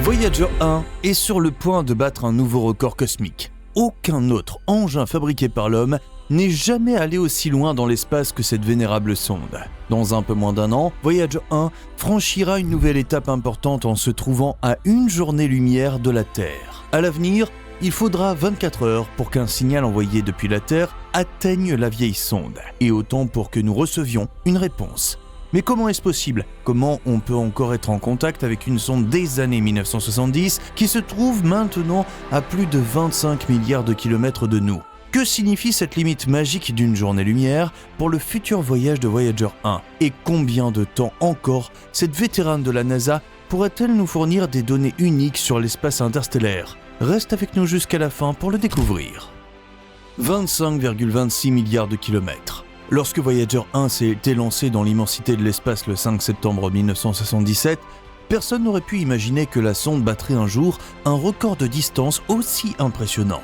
Voyager 1 est sur le point de battre un nouveau record cosmique. Aucun autre engin fabriqué par l'homme n'est jamais allé aussi loin dans l'espace que cette vénérable sonde. Dans un peu moins d'un an, Voyager 1 franchira une nouvelle étape importante en se trouvant à une journée-lumière de la Terre. À l'avenir, il faudra 24 heures pour qu'un signal envoyé depuis la Terre atteigne la vieille sonde, et autant pour que nous recevions une réponse. Mais comment est-ce possible ? Comment on peut encore être en contact avec une sonde des années 1970 qui se trouve maintenant à plus de 25 milliards de kilomètres de nous ? Que signifie cette limite magique d'une journée-lumière pour le futur voyage de Voyager 1 ? Et combien de temps encore cette vétérane de la NASA pourrait-elle nous fournir des données uniques sur l'espace interstellaire ? Reste avec nous jusqu'à la fin pour le découvrir. 25,26 milliards de kilomètres. Lorsque Voyager 1 s'est élancé dans l'immensité de l'espace le 5 septembre 1977, personne n'aurait pu imaginer que la sonde battrait un jour un record de distance aussi impressionnant.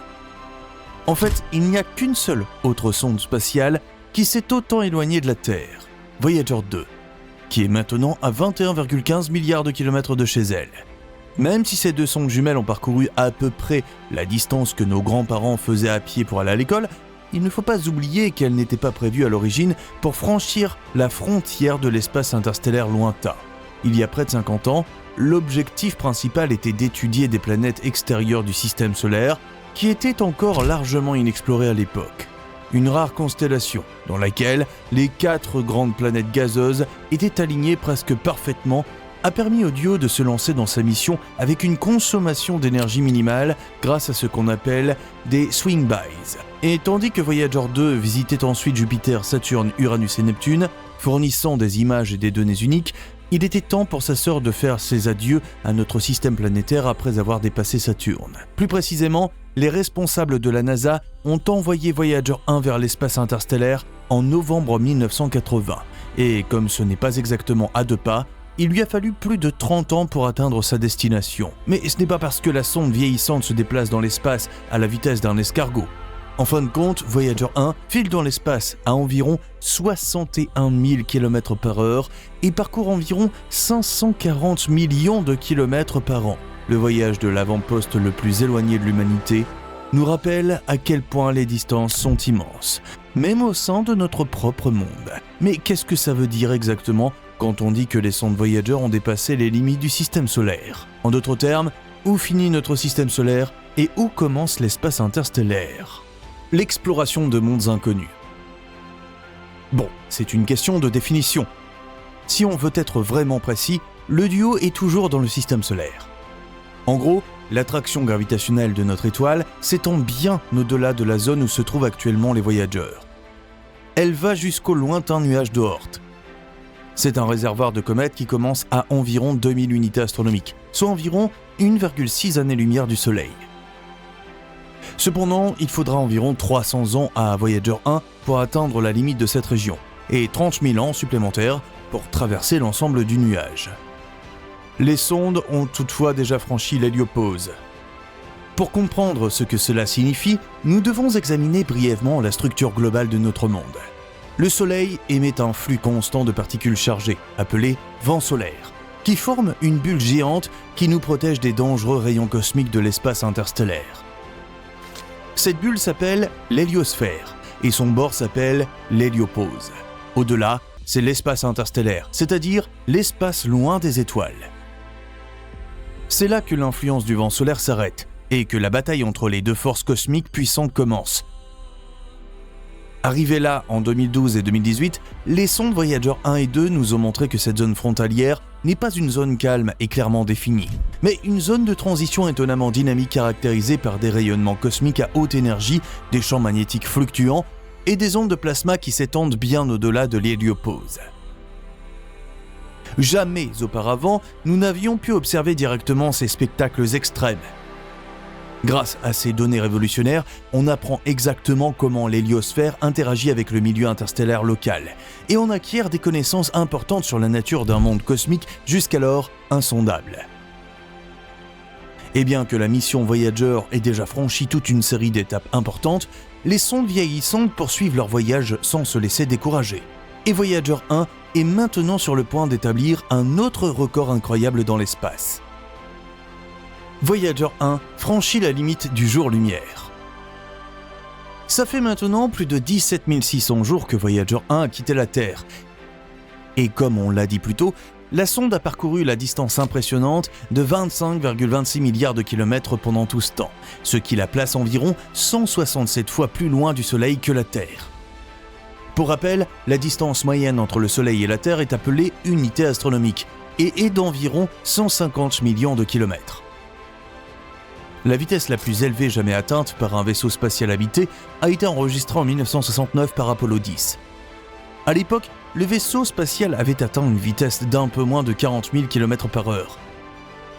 En fait, il n'y a qu'une seule autre sonde spatiale qui s'est autant éloignée de la Terre, Voyager 2, qui est maintenant à 21,15 milliards de kilomètres de chez elle. Même si ces deux sondes jumelles ont parcouru à peu près la distance que nos grands-parents faisaient à pied pour aller à l'école, il ne faut pas oublier qu'elles n'étaient pas prévues à l'origine pour franchir la frontière de l'espace interstellaire lointain. Il y a près de 50 ans, l'objectif principal était d'étudier des planètes extérieures du système solaire qui étaient encore largement inexplorées à l'époque. Une rare constellation dans laquelle les 4 grandes planètes gazeuses étaient alignées presque parfaitement a permis au duo de se lancer dans sa mission avec une consommation d'énergie minimale grâce à ce qu'on appelle des swing-bys. Et tandis que Voyager 2 visitait ensuite Jupiter, Saturne, Uranus et Neptune, fournissant des images et des données uniques, il était temps pour sa sœur de faire ses adieux à notre système planétaire après avoir dépassé Saturne. Plus précisément, les responsables de la NASA ont envoyé Voyager 1 vers l'espace interstellaire en novembre 1980. Et comme ce n'est pas exactement à 2 pas, il lui a fallu plus de 30 ans pour atteindre sa destination. Mais ce n'est pas parce que la sonde vieillissante se déplace dans l'espace à la vitesse d'un escargot. En fin de compte, Voyager 1 file dans l'espace à environ 61 000 km/h et parcourt environ 540 millions de kilomètres par an. Le voyage de l'avant-poste le plus éloigné de l'humanité nous rappelle à quel point les distances sont immenses, même au sein de notre propre monde. Mais qu'est-ce que ça veut dire exactement quand on dit que les sondes Voyager ont dépassé les limites du système solaire ? En d'autres termes, où finit notre système solaire et où commence l'espace interstellaire ? L'exploration de mondes inconnus. Bon, c'est une question de définition. Si on veut être vraiment précis, le duo est toujours dans le système solaire. En gros, l'attraction gravitationnelle de notre étoile s'étend bien au-delà de la zone où se trouvent actuellement les voyageurs. Elle va jusqu'au lointain nuage d'Oort. C'est un réservoir de comètes qui commence à environ 2000 unités astronomiques, soit environ 1,6 années-lumière du Soleil. Cependant, il faudra environ 300 ans à Voyager 1 pour atteindre la limite de cette région, et 30 000 ans supplémentaires pour traverser l'ensemble du nuage. Les sondes ont toutefois déjà franchi l'héliopause. Pour comprendre ce que cela signifie, nous devons examiner brièvement la structure globale de notre monde. Le Soleil émet un flux constant de particules chargées, appelé vent solaire, qui forme une bulle géante qui nous protège des dangereux rayons cosmiques de l'espace interstellaire. Cette bulle s'appelle l'héliosphère et son bord s'appelle l'héliopause. Au-delà, c'est l'espace interstellaire, c'est-à-dire l'espace loin des étoiles. C'est là que l'influence du vent solaire s'arrête et que la bataille entre les deux forces cosmiques puissantes commence. Arrivés là en 2012 et 2018, les sondes Voyager 1 et 2 nous ont montré que cette zone frontalière n'est pas une zone calme et clairement définie, mais une zone de transition étonnamment dynamique caractérisée par des rayonnements cosmiques à haute énergie, des champs magnétiques fluctuants et des ondes de plasma qui s'étendent bien au-delà de l'héliopause. Jamais auparavant, nous n'avions pu observer directement ces spectacles extrêmes. Grâce à ces données révolutionnaires, on apprend exactement comment l'héliosphère interagit avec le milieu interstellaire local, et on acquiert des connaissances importantes sur la nature d'un monde cosmique jusqu'alors insondable. Et bien que la mission Voyager ait déjà franchi toute une série d'étapes importantes, les sondes vieillissantes poursuivent leur voyage sans se laisser décourager. Et Voyager 1 est maintenant sur le point d'établir un autre record incroyable dans l'espace. Voyager 1 franchit la limite du jour-lumière. Ça fait maintenant plus de 17 600 jours que Voyager 1 a quitté la Terre. Et comme on l'a dit plus tôt, la sonde a parcouru la distance impressionnante de 25,26 milliards de kilomètres pendant tout ce temps, ce qui la place environ 167 fois plus loin du Soleil que la Terre. Pour rappel, la distance moyenne entre le Soleil et la Terre est appelée unité astronomique et est d'environ 150 millions de kilomètres. La vitesse la plus élevée jamais atteinte par un vaisseau spatial habité a été enregistrée en 1969 par Apollo 10. À l'époque, le vaisseau spatial avait atteint une vitesse d'un peu moins de 40 000 km/h.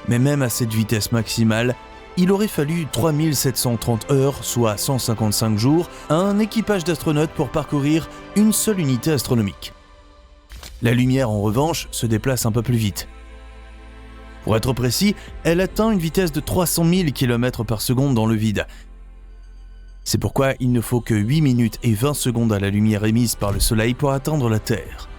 Mais même à cette vitesse maximale, il aurait fallu 3730 heures, soit 155 jours, à un équipage d'astronautes pour parcourir une seule unité astronomique. La lumière, en revanche, se déplace un peu plus vite. Pour être précis, elle atteint une vitesse de 300 000 km/s dans le vide. C'est pourquoi il ne faut que 8 minutes et 20 secondes à la lumière émise par le Soleil pour atteindre la Terre.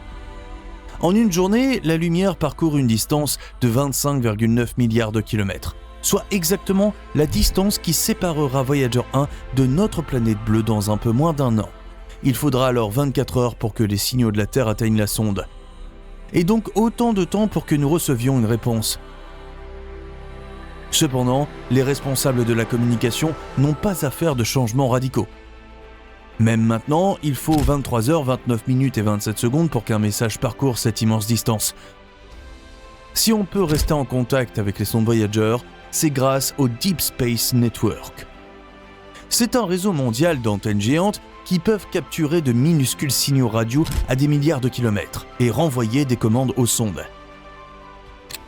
En une journée, la lumière parcourt une distance de 25,9 milliards de kilomètres, soit exactement la distance qui séparera Voyager 1 de notre planète bleue dans un peu moins d'un an. Il faudra alors 24 heures pour que les signaux de la Terre atteignent la sonde. Et donc autant de temps pour que nous recevions une réponse. Cependant, les responsables de la communication n'ont pas à faire de changements radicaux. Même maintenant, il faut 23 heures, 29 minutes et 27 secondes pour qu'un message parcourt cette immense distance. Si on peut rester en contact avec les sondes Voyager, c'est grâce au Deep Space Network. C'est un réseau mondial d'antennes géantes qui peuvent capturer de minuscules signaux radio à des milliards de kilomètres et renvoyer des commandes aux sondes.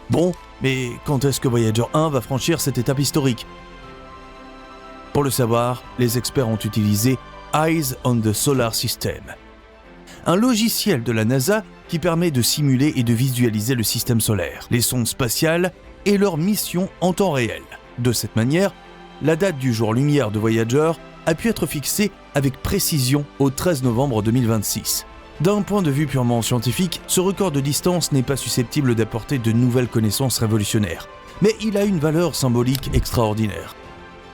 Bon, mais quand est-ce que Voyager 1 va franchir cette étape historique ? Pour le savoir, les experts ont utilisé Eyes on the Solar System, un logiciel de la NASA qui permet de simuler et de visualiser le système solaire, les sondes spatiales et leur mission en temps réel. De cette manière, la date du jour-lumière de Voyager a pu être fixée avec précision au 13 novembre 2026. D'un point de vue purement scientifique, ce record de distance n'est pas susceptible d'apporter de nouvelles connaissances révolutionnaires, mais il a une valeur symbolique extraordinaire.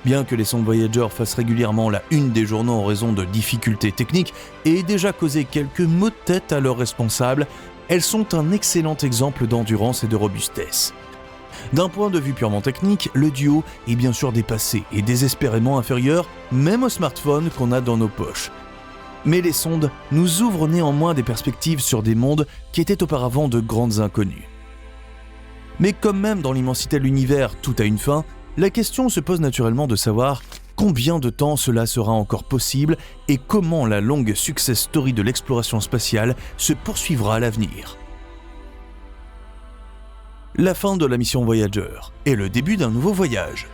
Bien que les sondes Voyager fassent régulièrement la une des journaux en raison de difficultés techniques et aient déjà causé quelques maux de tête à leurs responsables, elles sont un excellent exemple d'endurance et de robustesse. D'un point de vue purement technique, le duo est bien sûr dépassé et désespérément inférieur, même aux smartphones qu'on a dans nos poches. Mais les sondes nous ouvrent néanmoins des perspectives sur des mondes qui étaient auparavant de grandes inconnues. Mais comme même dans l'immensité de l'univers, tout a une fin, la question se pose naturellement de savoir combien de temps cela sera encore possible et comment la longue success story de l'exploration spatiale se poursuivra à l'avenir. La fin de la mission Voyager et le début d'un nouveau voyage.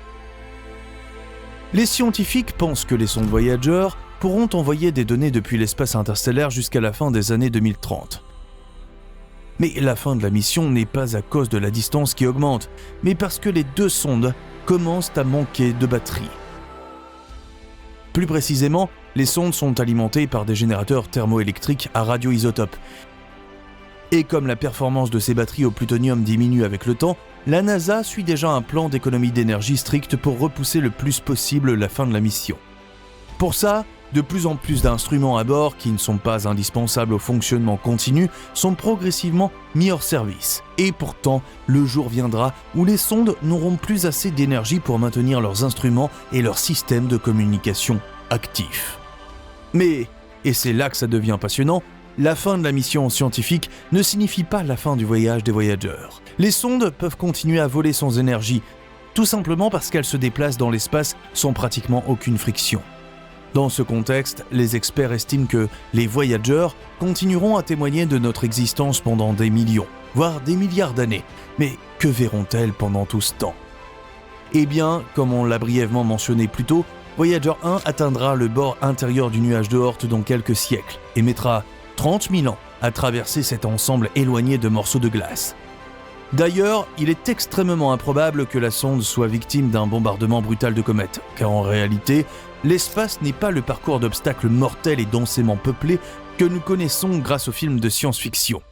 Les scientifiques pensent que les sondes Voyager pourront envoyer des données depuis l'espace interstellaire jusqu'à la fin des années 2030. Mais la fin de la mission n'est pas à cause de la distance qui augmente, mais parce que les deux sondes commencent à manquer de batterie. Plus précisément, les sondes sont alimentées par des générateurs thermoélectriques à radioisotopes. Et comme la performance de ces batteries au plutonium diminue avec le temps, la NASA suit déjà un plan d'économie d'énergie strict pour repousser le plus possible la fin de la mission. Pour ça, de plus en plus d'instruments à bord qui ne sont pas indispensables au fonctionnement continu sont progressivement mis hors service. Et pourtant, le jour viendra où les sondes n'auront plus assez d'énergie pour maintenir leurs instruments et leurs systèmes de communication actifs. Mais, et c'est là que ça devient passionnant, la fin de la mission scientifique ne signifie pas la fin du voyage des voyageurs. Les sondes peuvent continuer à voler sans énergie, tout simplement parce qu'elles se déplacent dans l'espace sans pratiquement aucune friction. Dans ce contexte, les experts estiment que les voyageurs continueront à témoigner de notre existence pendant des millions, voire des milliards d'années. Mais que verront-elles pendant tout ce temps ? Eh bien, comme on l'a brièvement mentionné plus tôt, Voyager 1 atteindra le bord intérieur du nuage de Oort dans quelques siècles et mettra 30 000 ans à traverser cet ensemble éloigné de morceaux de glace. D'ailleurs, il est extrêmement improbable que la sonde soit victime d'un bombardement brutal de comètes, car en réalité, l'espace n'est pas le parcours d'obstacles mortels et densément peuplé que nous connaissons grâce aux films de science-fiction.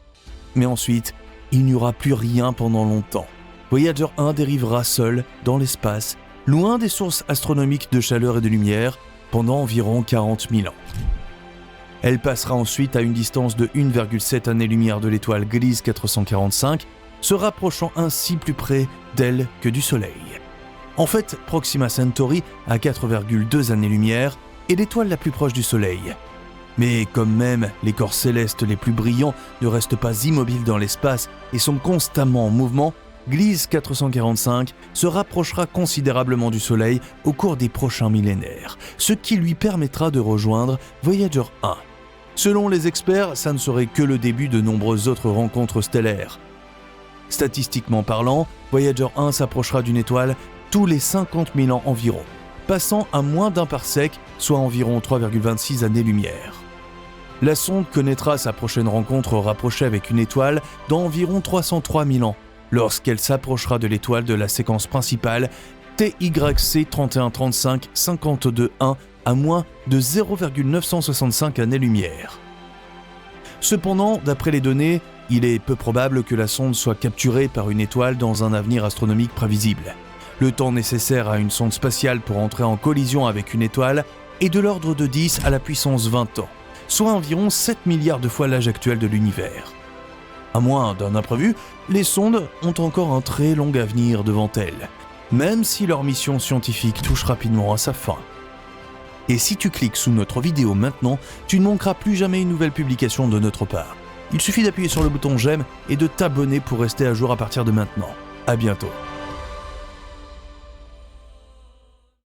Mais ensuite, il n'y aura plus rien pendant longtemps. Voyager 1 dérivera seul dans l'espace, loin des sources astronomiques de chaleur et de lumière, pendant environ 40 000 ans. Elle passera ensuite à une distance de 1,7 années-lumière de l'étoile Gliese 445, se rapprochant ainsi plus près d'elle que du Soleil. En fait, Proxima Centauri a 4,2 années-lumière et l'étoile la plus proche du Soleil. Mais comme même les corps célestes les plus brillants ne restent pas immobiles dans l'espace et sont constamment en mouvement, Gliese 445 se rapprochera considérablement du Soleil au cours des prochains millénaires, ce qui lui permettra de rejoindre Voyager 1. Selon les experts, ça ne serait que le début de nombreuses autres rencontres stellaires. Statistiquement parlant, Voyager 1 s'approchera d'une étoile tous les 50 000 ans environ, passant à moins d'1 parsec, soit environ 3,26 années-lumière. La sonde connaîtra sa prochaine rencontre rapprochée avec une étoile dans environ 303 000 ans, lorsqu'elle s'approchera de l'étoile de la séquence principale TYC 3135 52.1 à moins de 0,965 années-lumière. Cependant, d'après les données, il est peu probable que la sonde soit capturée par une étoile dans un avenir astronomique prévisible. Le temps nécessaire à une sonde spatiale pour entrer en collision avec une étoile est de l'ordre de 10 à la puissance 20 ans, soit environ 7 milliards de fois l'âge actuel de l'univers. À moins d'un imprévu, les sondes ont encore un très long avenir devant elles, même si leur mission scientifique touche rapidement à sa fin. Et si tu cliques sous notre vidéo maintenant, tu ne manqueras plus jamais une nouvelle publication de notre part. Il suffit d'appuyer sur le bouton j'aime et de t'abonner pour rester à jour à partir de maintenant. À bientôt.